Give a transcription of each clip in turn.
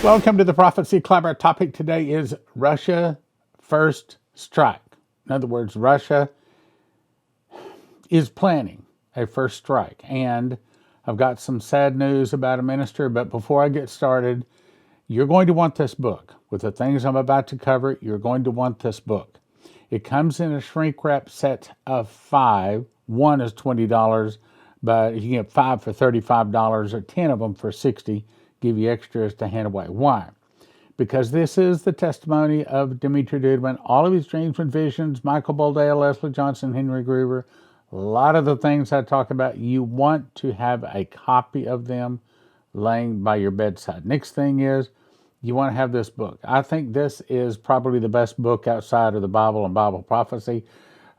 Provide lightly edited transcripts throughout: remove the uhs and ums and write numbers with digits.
Welcome to the Prophecy Club. Our topic today is Russia first strike. In other words, Russia is planning a first strike. And I've got some sad news about a minister, but before I get started, you're going to want this book. With the things I'm about to cover, you're going to want this book. It comes in a shrink wrap set of 5. One is $20, but you can get 5 for $35 or 10 of them for $60. Give you extras to hand away. Why? Because this is the testimony of Dimitri Dudman, all of his dreams and visions, Michael Boldale, Leslie Johnson, Henry Gruver, a lot of the things I talk about. You want to have a copy of them laying by your bedside. Next thing is, you want to have this book. I think this is probably the best book outside of the Bible and Bible prophecy.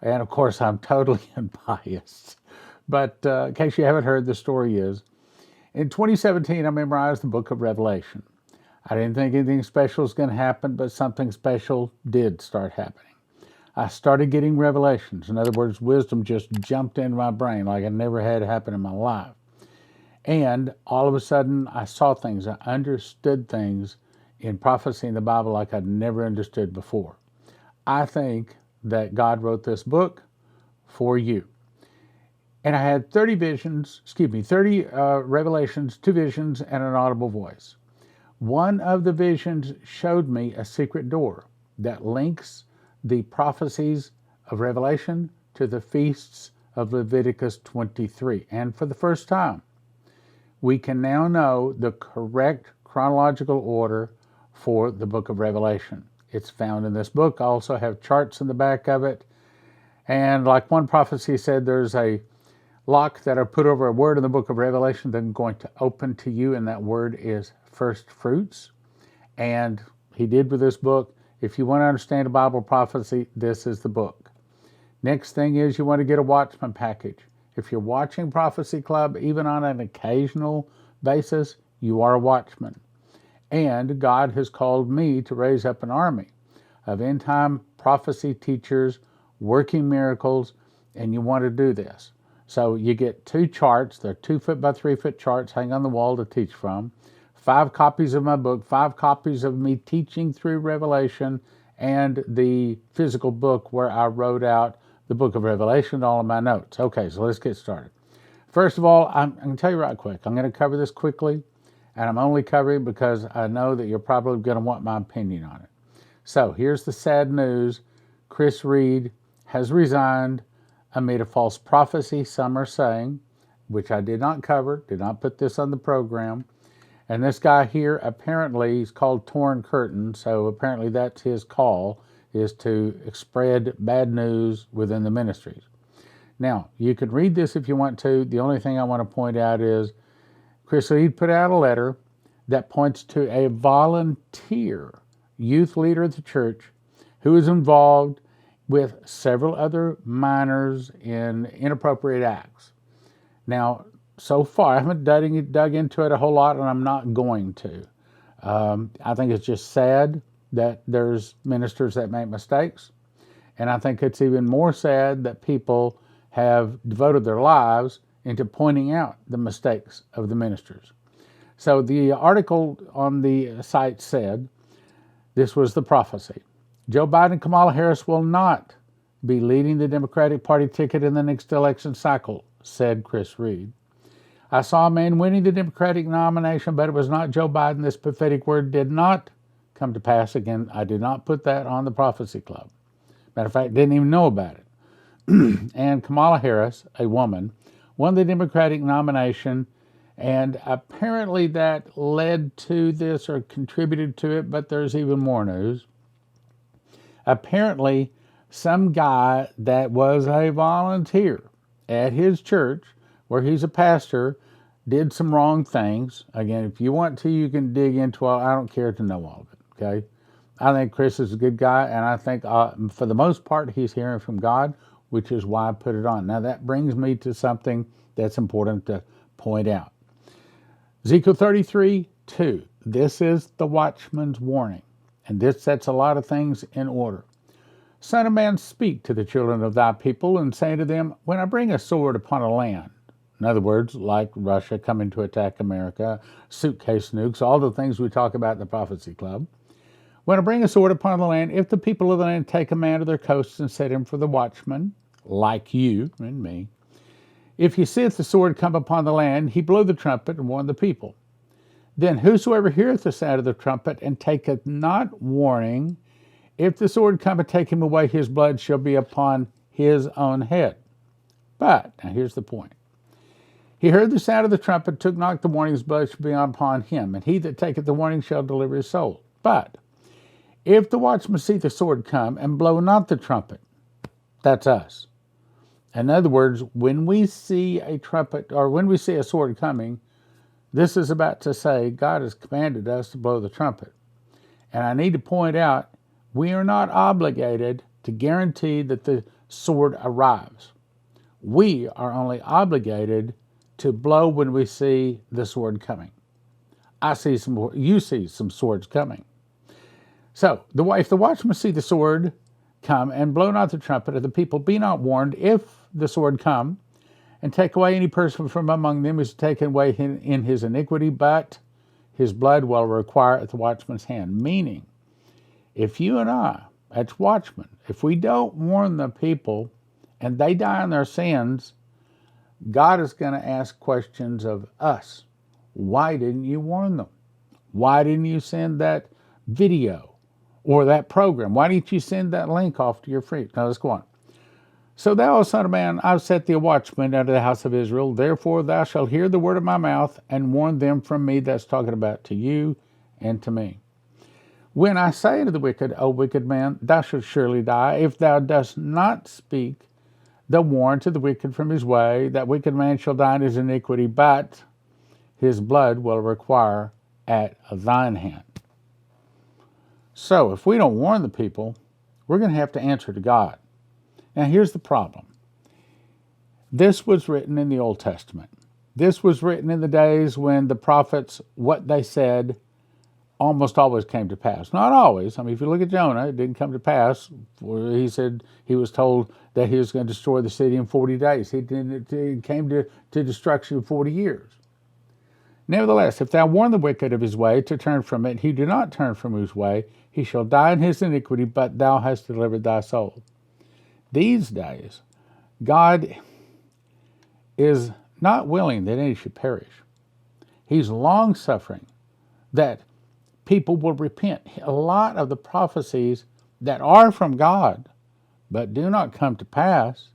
And of course, I'm totally unbiased. But in case you haven't heard, the story is, in 2017, I memorized the book of Revelation. I didn't think anything special was going to happen, but something special did start happening. I started getting revelations. In other words, wisdom just jumped into my brain like it never had happened in my life. And all of a sudden, I saw things. I understood things in prophecy in the Bible like I'd never understood before. I think that God wrote this book for you. And I had 30 revelations, 2 visions, and an audible voice. One of the visions showed me a secret door that links the prophecies of Revelation to the feasts of Leviticus 23. And for the first time, we can now know the correct chronological order for the book of Revelation. It's found in this book. I also have charts in the back of it. And like one prophecy said, there's a lock that I put over a word in the book of Revelation that I'm going to open to you, and that word is first fruits. And he did with this book. If you want to understand a Bible prophecy, this is the book. Next thing is you want to get a Watchmen package. If you're watching Prophecy Club, even on an occasional basis, you are a watchman. And God has called me to raise up an army of end-time prophecy teachers, working miracles, and you want to do this. So you get 2 charts. They're 2 foot by 3 foot charts hang on the wall to teach from. 5 copies of my book, 5 copies of me teaching through Revelation, and the physical book where I wrote out the book of Revelation, all of my notes. Okay, so let's get started. First of all, I'm going to tell you right quick. I'm going to cover this quickly, and I'm only covering because I know that you're probably going to want my opinion on it. So here's the sad news. Chris Reed has resigned amid a false prophecy, some are saying, which I did not cover, did not put this on the program. And this guy here, apparently, he's called Torn Curtain, so apparently that's his call, is to spread bad news within the ministries. Now, you can read this if you want to. The only thing I want to point out is Chris Reed put out a letter that points to a volunteer youth leader at the church who is involved with several other minors in inappropriate acts. Now, so far, I haven't dug into it a whole lot, and I'm not going to. I think it's just sad that there's ministers that make mistakes, and I think it's even more sad that people have devoted their lives into pointing out the mistakes of the ministers. So the article on the site said, this was the prophecy. Joe Biden and Kamala Harris will not be leading the Democratic Party ticket in the next election cycle, said Chris Reed. I saw a man winning the Democratic nomination, but it was not Joe Biden. This prophetic word did not come to pass. Again, I did not put that on the Prophecy Club. Matter of fact, didn't even know about it. And Kamala Harris, a woman, won the Democratic nomination, and apparently that led to this or contributed to it, but there's even more news. Apparently, some guy that was a volunteer at his church, where he's a pastor, did some wrong things. Again, if you want to, you can dig into it. I don't care to know all of it, okay? I think Chris is a good guy, and I think for the most part, he's hearing from God, which is why I put it on. Now, that brings me to something that's important to point out. Ezekiel 33:2. This is the watchman's warning, and this sets a lot of things in order. Son of man, speak to the children of thy people, and say to them, when I bring a sword upon a land, In other words, like Russia coming to attack America, suitcase nukes, all the things we talk about in the Prophecy Club. When I bring a sword upon the land, if the people of the land take a man to their coasts and set him for the watchman, like you and me, if he seeth the sword come upon the land, he blow the trumpet and warn the people. Then whosoever heareth the sound of the trumpet and taketh not warning, if the sword come and take him away, his blood shall be upon his own head. But, now here's the point. He heard the sound of the trumpet, took not the warning, his blood shall be upon him, and he that taketh the warning shall deliver his soul. But, if the watchman see the sword come and blow not the trumpet, that's us. In other words, when we see a trumpet, or when we see a sword coming, this is about to say God has commanded us to blow the trumpet. And I need to point out, we are not obligated to guarantee that the sword arrives. We are only obligated to blow when we see the sword coming. You see some swords coming. So, if the watchman see the sword come and blow not the trumpet, and the people be not warned, if the sword come and take away any person from among them is taken away in his iniquity, but his blood will require at the watchman's hand. Meaning, if you and I, as watchmen, if we don't warn the people and they die in their sins, God is going to ask questions of us. Why didn't you warn them? Why didn't you send that video or that program? Why didn't you send that link off to your friend? Now let's go on. So thou, O son of man, I've set thee a watchman unto the house of Israel. Therefore thou shalt hear the word of my mouth and warn them from me. That's talking about to you and to me. When I say to the wicked, O wicked man, thou shalt surely die, if thou dost not speak the warn to the wicked from his way, that wicked man shall die in his iniquity, but his blood will require at thine hand. So if we don't warn the people, we're going to have to answer to God. Now here's the problem. This was written in the Old Testament. This was written in the days when the prophets, what they said, almost always came to pass. Not always. I mean, if you look at Jonah, it didn't come to pass. He said he was told that he was going to destroy the city in 40 days. It came to destruction in 40 years. Nevertheless, if thou warn the wicked of his way to turn from it, he do not turn from his way, he shall die in his iniquity, but thou hast delivered thy soul. These days, God is not willing that any should perish. He's long-suffering that people will repent. A lot of the prophecies that are from God but do not come to pass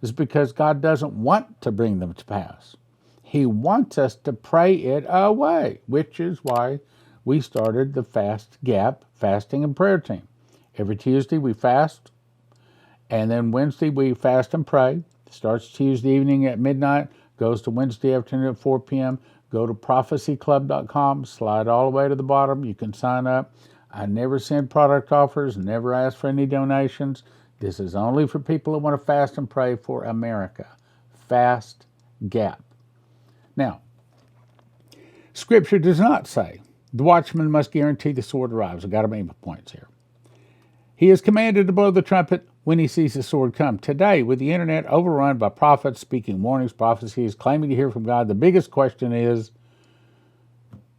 is because God doesn't want to bring them to pass. He wants us to pray it away, which is why we started the Fast Gap fasting and prayer team. Every Tuesday we fast, and then Wednesday we fast and pray. It starts Tuesday evening at midnight, goes to Wednesday afternoon at 4 p.m. Go to prophecyclub.com, slide all the way to the bottom. You can sign up. I never send product offers, never ask for any donations. This is only for people who want to fast and pray for America. Fast Gap. Now, Scripture does not say the watchman must guarantee the sword arrives. I've got to make my points here. He is commanded to blow the trumpet when he sees the sword come. Today, with the internet overrun by prophets speaking warnings, prophecies, claiming to hear from God, the biggest question is,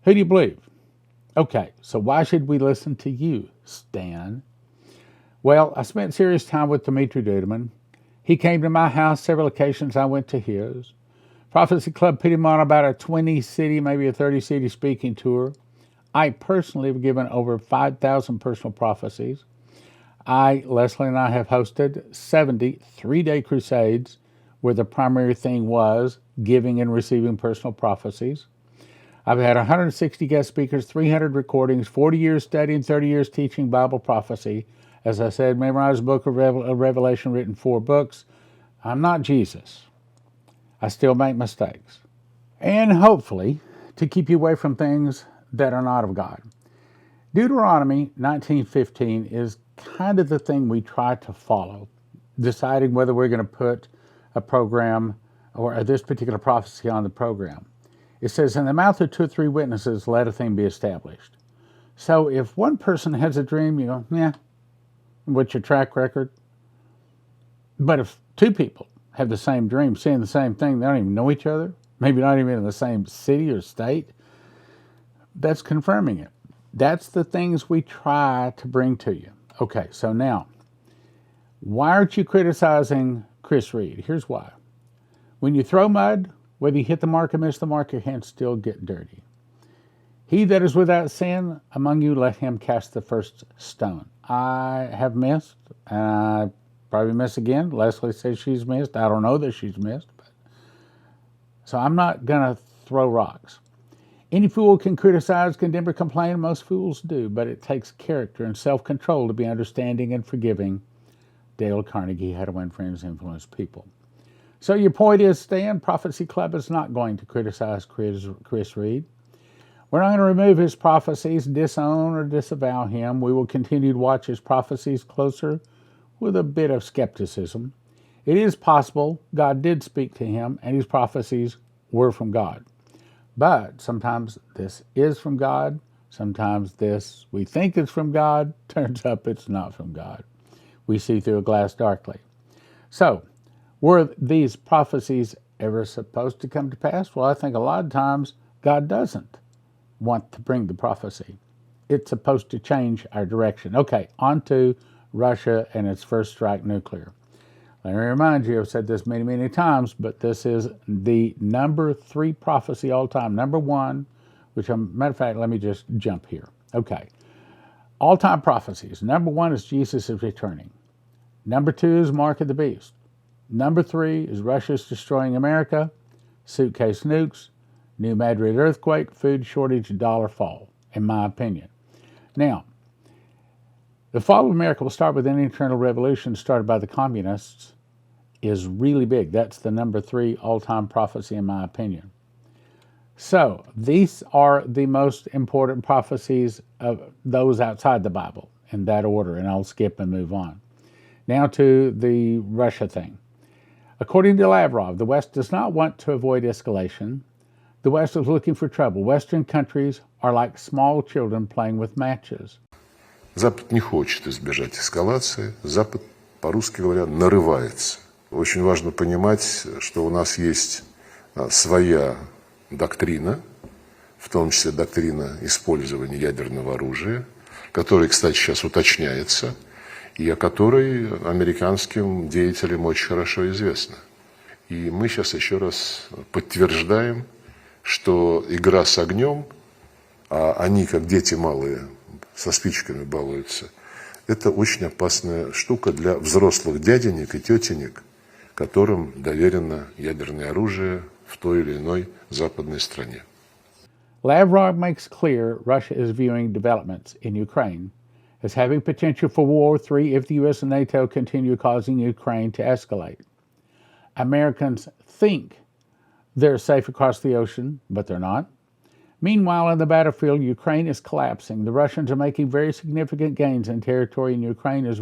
who do you believe? Okay, so why should we listen to you, Stan? Well, I spent serious time with Dimitri Duduman. He came to my house several occasions. I went to his. Prophecy Club put him on about a 20-city, maybe a 30-city speaking tour. I personally have given over 5,000 personal prophecies. Leslie and I have hosted 70 three-day crusades where the primary thing was giving and receiving personal prophecies. I've had 160 guest speakers, 300 recordings, 40 years studying, 30 years teaching Bible prophecy. As I said, memorized the book of Revelation, written 4 books. I'm not Jesus. I still make mistakes. And hopefully, to keep you away from things that are not of God. Deuteronomy 19:15 is kind of the thing we try to follow, deciding whether we're going to put a program or this particular prophecy on the program. It says, in the mouth of 2 or 3 witnesses, let a thing be established. So if one person has a dream, you go, yeah, what's your track record? But if 2 people have the same dream, seeing the same thing. They don't even know each other, maybe not even in the same city or state. That's confirming it. That's the things we try to bring to you. Okay, so now, why aren't you criticizing Chris Reed? Here's why. When you throw mud, whether you hit the mark or miss the mark, your hands still get dirty. He that is without sin among you, let him cast the first stone. I have missed, and I probably miss again. Leslie says she's missed. I don't know that she's missed. So I'm not going to throw rocks. Any fool can criticize, condemn, or complain. Most fools do, but it takes character and self-control to be understanding and forgiving. Dale Carnegie, How to Win Friends, Influence People. So your point is, Stan, Prophecy Club is not going to criticize Chris Reed. We're not going to remove his prophecies, disown or disavow him. We will continue to watch his prophecies closer with a bit of skepticism. It is possible God did speak to him and his prophecies were from God. But sometimes this is from God. Sometimes this we think is from God. Turns up it's not from God. We see through a glass darkly. So, were these prophecies ever supposed to come to pass? Well, I think a lot of times God doesn't want to bring the prophecy. It's supposed to change our direction. Okay, on to Russia and its first strike nuclear. Let me remind you, I've said this many, many times, but this is the number 3 prophecy all time. Number 1, which, matter of fact, let me just jump here. Okay, all-time prophecies. Number 1 is Jesus is returning. Number 2 is Mark of the Beast. Number 3 is Russia's destroying America, suitcase nukes, New Madrid earthquake, food shortage, dollar fall, in my opinion. Now, the fall of America will start with an internal revolution started by the communists is really big. That's the number 3 all-time prophecy, in my opinion. So, these are the most important prophecies of those outside the Bible, in that order, and I'll skip and move on. Now to the Russia thing. According to Lavrov, the West does not want to avoid escalation. The West is looking for trouble. Western countries are like small children playing with matches. Запад не хочет избежать эскалации. Запад, по-русски говоря, нарывается. Очень важно понимать, что у нас есть своя доктрина, в том числе доктрина использования ядерного оружия, которая, кстати, сейчас уточняется, и о которой американским деятелям очень хорошо известно. И мы сейчас еще раз подтверждаем, что игра с огнем, а они, как дети малые, со спичками балуются, это очень опасная штука для взрослых дяденек и тетенек, которым доверено ядерное оружие в той или иной западной стране. Lavrov makes clear Russia is viewing developments in Ukraine as having potential for World War III if the U.S. and NATO continue causing Ukraine to escalate. Americans think they're safe across the ocean, but they're not. Meanwhile, in the battlefield, Ukraine is collapsing. The Russians are making very significant gains in territory, and Ukraine is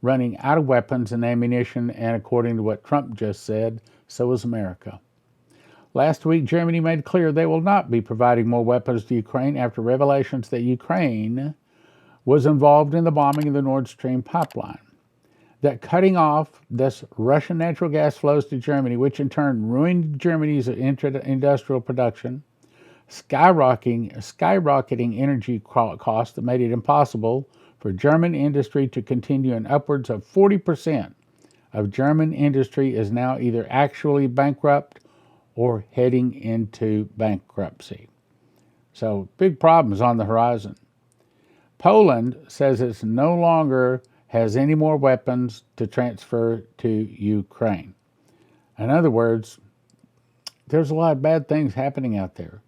running out of weapons and ammunition, and according to what Trump just said, so is America. Last week, Germany made clear they will not be providing more weapons to Ukraine after revelations that Ukraine was involved in the bombing of the Nord Stream pipeline. That cutting off this Russian natural gas flows to Germany, which in turn ruined Germany's industrial production, skyrocketing energy costs that made it impossible for German industry to continue, and upwards of 40% of German industry is now either actually bankrupt or heading into bankruptcy. So big problems on the horizon. Poland says it no longer has any more weapons to transfer to Ukraine. In other words, there's a lot of bad things happening out there.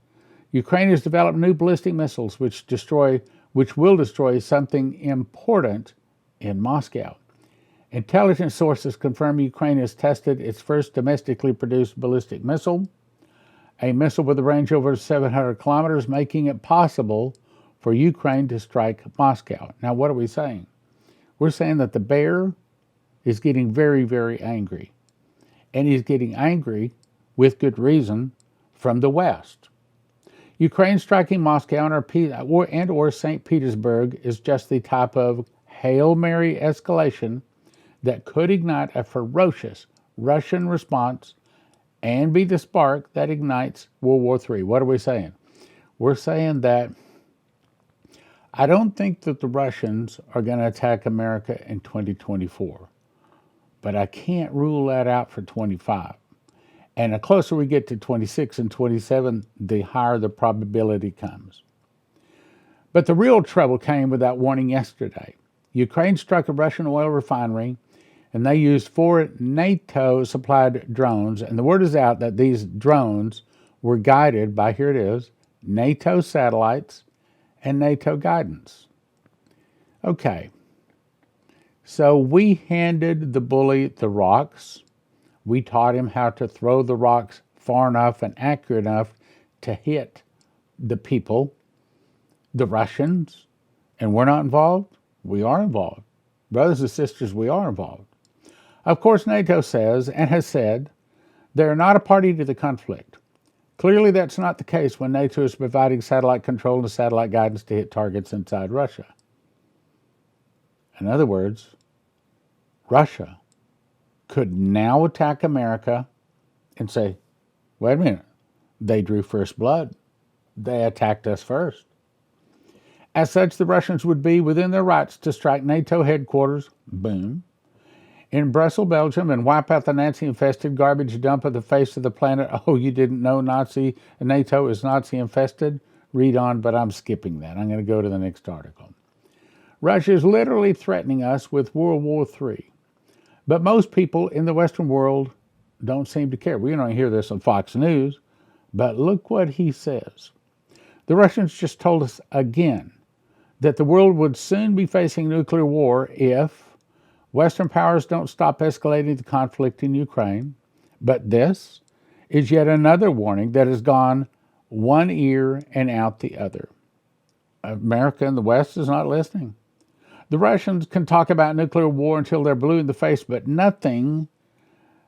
Ukraine has developed new ballistic missiles which will destroy something important in Moscow. Intelligence sources confirm Ukraine has tested its first domestically produced ballistic missile, a missile with a range over 700 kilometers, making it possible for Ukraine to strike Moscow. Now, what are we saying? We're saying that the bear is getting very, very angry. And he's getting angry, with good reason, from the West. Ukraine striking Moscow or St. Petersburg is just the type of Hail Mary escalation that could ignite a ferocious Russian response and be the spark that ignites World War III. What are we saying? We're saying that I don't think that the Russians are going to attack America in 2024, but I can't rule that out for 25. And the closer we get to 26 and 27, the higher the probability comes. But the real trouble came with that warning yesterday. Ukraine struck a Russian oil refinery, and they used 4 NATO-supplied drones. And the word is out that these drones were guided by, here it is, NATO satellites and NATO guidance. Okay, so we handed the bully the rocks. We taught him how to throw the rocks far enough and accurate enough to hit the people, the Russians, and we're not involved? We are involved. Brothers and sisters, we are involved. Of course, NATO says and has said they are not a party to the conflict. Clearly, that's not the case when NATO is providing satellite control and satellite guidance to hit targets inside Russia. In other words, Russia could now attack America and say, wait a minute, they drew first blood. They attacked us first. As such, the Russians would be within their rights to strike NATO headquarters, boom, in Brussels, Belgium, and wipe out the Nazi-infested garbage dump of the face of the planet. Oh, you didn't know NATO is Nazi-infested? Read on, but I'm skipping that. I'm going to go to the next article. Russia is literally threatening us with World War III. But most people in the Western world don't seem to care. We don't hear this on Fox News, but look what he says. The Russians just told us again that the world would soon be facing nuclear war if Western powers don't stop escalating the conflict in Ukraine. But this is yet another warning that has gone one ear and out the other. America and the West is not listening. The Russians can talk about nuclear war until they're blue in the face, but nothing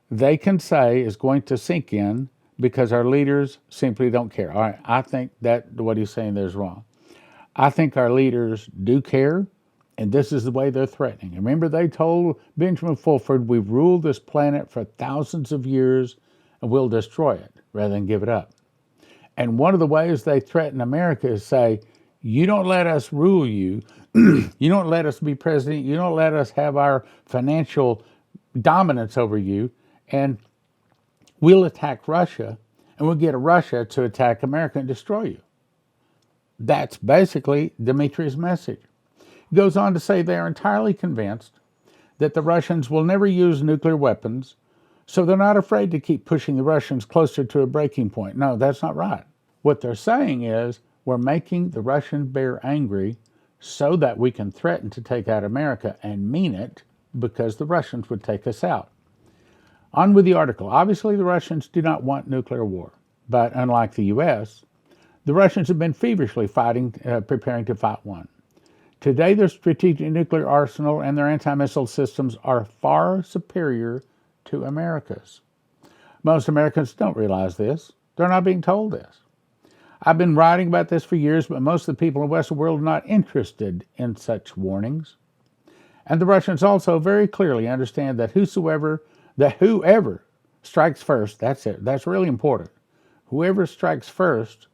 they can say is going to sink in because our leaders simply don't care. All right, I think that what he's saying there is wrong. I think our leaders do care, and this is the way they're threatening. Remember, they told Benjamin Fulford, we've ruled this planet for thousands of years, and we'll destroy it rather than give it up. And one of the ways they threaten America is say, you don't let us rule you, you don't let us be president, you don't let us have our financial dominance over you, and we'll attack Russia, and we'll get Russia to attack America and destroy you. That's basically Dmitri's message. He goes on to say they are entirely convinced that the Russians will never use nuclear weapons, so they're not afraid to keep pushing the Russians closer to a breaking point. No, that's not right. What they're saying is we're making the Russian bear angry so that we can threaten to take out America and mean it because the Russians would take us out. On with the article. Obviously, the Russians do not want nuclear war, but unlike the U.S., the Russians have been feverishly preparing to fight one. Today, their strategic nuclear arsenal and their anti-missile systems are far superior to America's. Most Americans don't realize this. They're not being told this. I've been writing about this for years, but most of the people in the Western world are not interested in such warnings. And the Russians also very clearly understand that whoever strikes first, that's it, that's really important. Whoever strikes first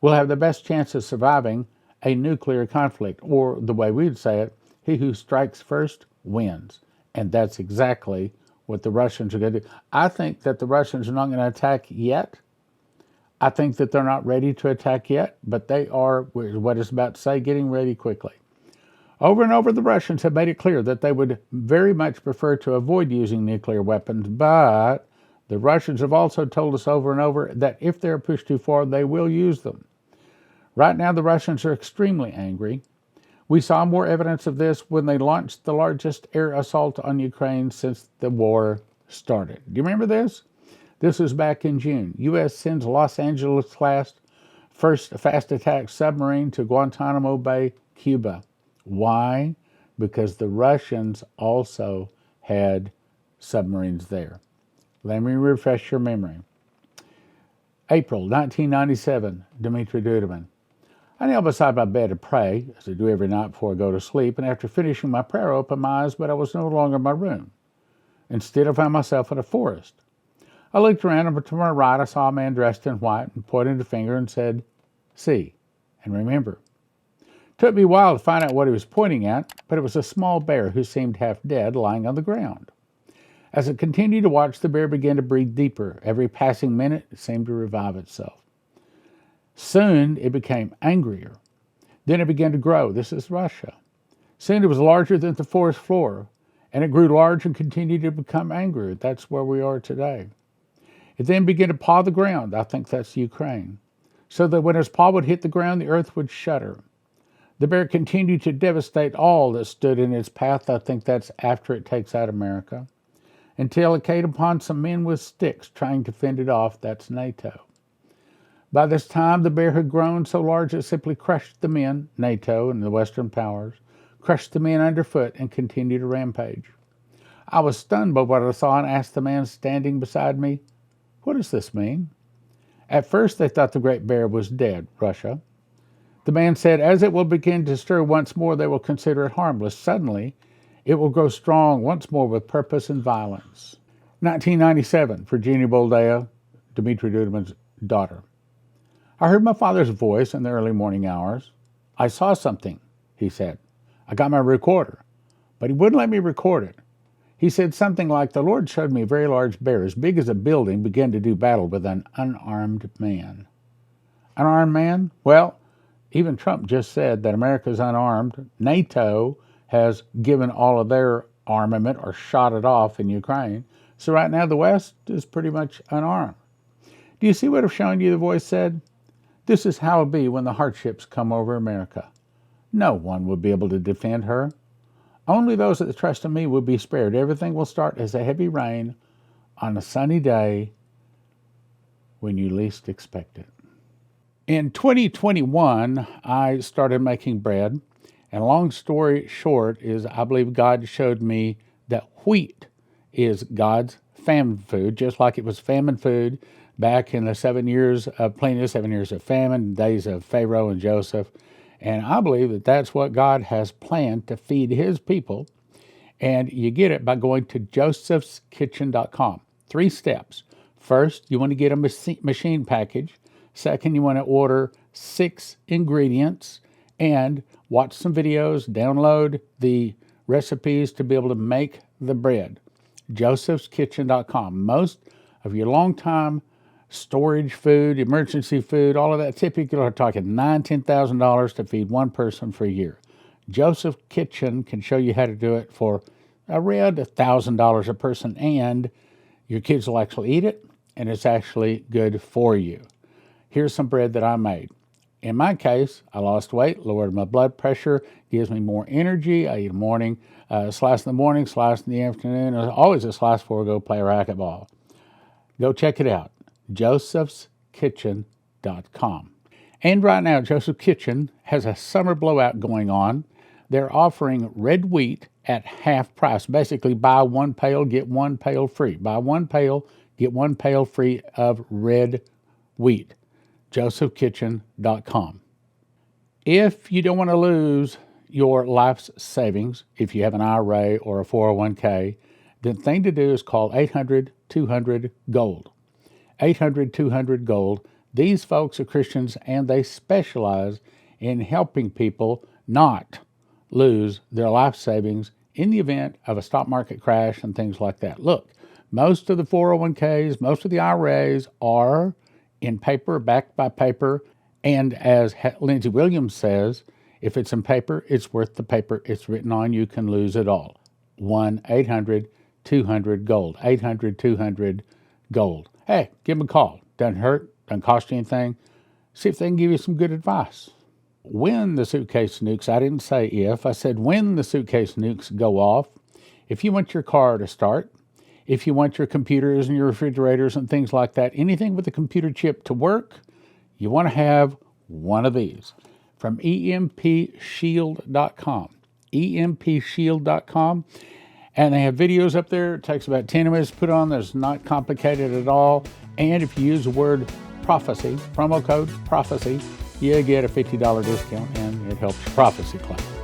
will have the best chance of surviving a nuclear conflict, or the way we'd say it, he who strikes first wins. And that's exactly what the Russians are going to do. I think that the Russians are not going to attack yet. I think that they're not ready to attack yet, but they are, what it's about to say, getting ready quickly. Over and over, the Russians have made it clear that they would very much prefer to avoid using nuclear weapons, but the Russians have also told us over and over that if they're pushed too far, they will use them. Right now, the Russians are extremely angry. We saw more evidence of this when they launched the largest air assault on Ukraine since the war started. Do you remember this? This was back in June. U.S. sends Los Angeles-class first fast attack submarine to Guantanamo Bay, Cuba. Why? Because the Russians also had submarines there. Let me refresh your memory. April 1997, Dmitry Duduman. I knelt beside my bed to pray, as I do every night before I go to sleep, and after finishing my prayer, I opened my eyes, but I was no longer in my room. Instead, I found myself in a forest. I looked around, and to my right I saw a man dressed in white and pointed a finger and said, "See and remember." Took me a while to find out what he was pointing at, but it was a small bear who seemed half dead lying on the ground. As I continued to watch, the bear began to breathe deeper. Every passing minute, it seemed to revive itself. Soon, it became angrier. Then it began to grow. This is Russia. Soon, it was larger than the forest floor, and it grew large and continued to become angrier. That's where we are today. It then began to paw the ground. I think that's Ukraine. So that when its paw would hit the ground, the earth would shudder. The bear continued to devastate all that stood in its path. I think that's after it takes out America. Until it came upon some men with sticks trying to fend it off. That's NATO. By this time, the bear had grown so large it simply crushed the men, NATO and the Western powers, crushed the men underfoot and continued to rampage. I was stunned by what I saw and asked the man standing beside me, "What does this mean?" At first, they thought the great bear was dead, Russia. The man said, "As it will begin to stir once more, they will consider it harmless. Suddenly, it will grow strong once more with purpose and violence." 1997, Virginia Boldea, Dmitry Duduman's daughter. I heard my father's voice in the early morning hours. "I saw something," he said. "I got my recorder," but he wouldn't let me record it. He said something like, "The Lord showed me a very large bear, as big as a building, begin to do battle with an unarmed man." Unarmed man? Well, even Trump just said that America is unarmed. NATO has given all of their armament or shot it off in Ukraine. So right now the West is pretty much unarmed. Do you see what I've shown you? The voice said. This is how it'll be when the hardships come over America. No one will be able to defend her. Only those that trust in me will be spared. Everything will start as a heavy rain on a sunny day when you least expect it. In 2021, I started making bread. And long story short is I believe God showed me that wheat is God's famine food, just like it was famine food back in the 7 years of plenty, 7 years of famine, days of Pharaoh and Joseph. And I believe that that's what God has planned to feed his people. And you get it by going to josephskitchen.com. 3 steps. First, you want to get a machine package. Second, you want to order 6 ingredients and watch some videos, download the recipes to be able to make the bread. josephskitchen.com. Most of your long-time storage food, emergency food, all of that, typically are talking $9,000, $10,000 to feed one person for a year. Joseph Kitchen can show you how to do it for around $1,000 a person, and your kids will actually eat it, and it's actually good for you. Here's some bread that I made. In my case, I lost weight, lowered my blood pressure, gives me more energy. I eat a morning, slice in the morning, slice in the afternoon. Always a slice before I go play racquetball. Go check it out, josephskitchen.com. And right now, Joseph Kitchen has a summer blowout going on. They're offering red wheat at half price. Basically, buy 1 pail, get 1 pail free. Buy 1 pail, get 1 pail free of red wheat. josephkitchen.com. If you don't want to lose your life's savings, if you have an IRA or a 401k, the thing to do is call 800-200-GOLD. 800-200-GOLD. These folks are Christians, and they specialize in helping people not lose their life savings in the event of a stock market crash and things like that. Look, most of the 401ks, most of the IRAs are in paper, backed by paper, and as Lindsey Williams says, if it's in paper, it's worth the paper it's written on. You can lose it all. 1-800-200-GOLD. 800-200-GOLD. Hey, give them a call. Doesn't hurt, doesn't cost you anything. See if they can give you some good advice. When the suitcase nukes, I didn't say if, I said when the suitcase nukes go off, if you want your car to start, if you want your computers and your refrigerators and things like that, anything with a computer chip to work, you want to have one of these from EMPShield.com. EMPShield.com. And they have videos up there. It takes about 10 minutes to put on. It's not complicated at all. And if you use the word prophecy, promo code prophecy, you get a $50 discount, and it helps your prophecy class.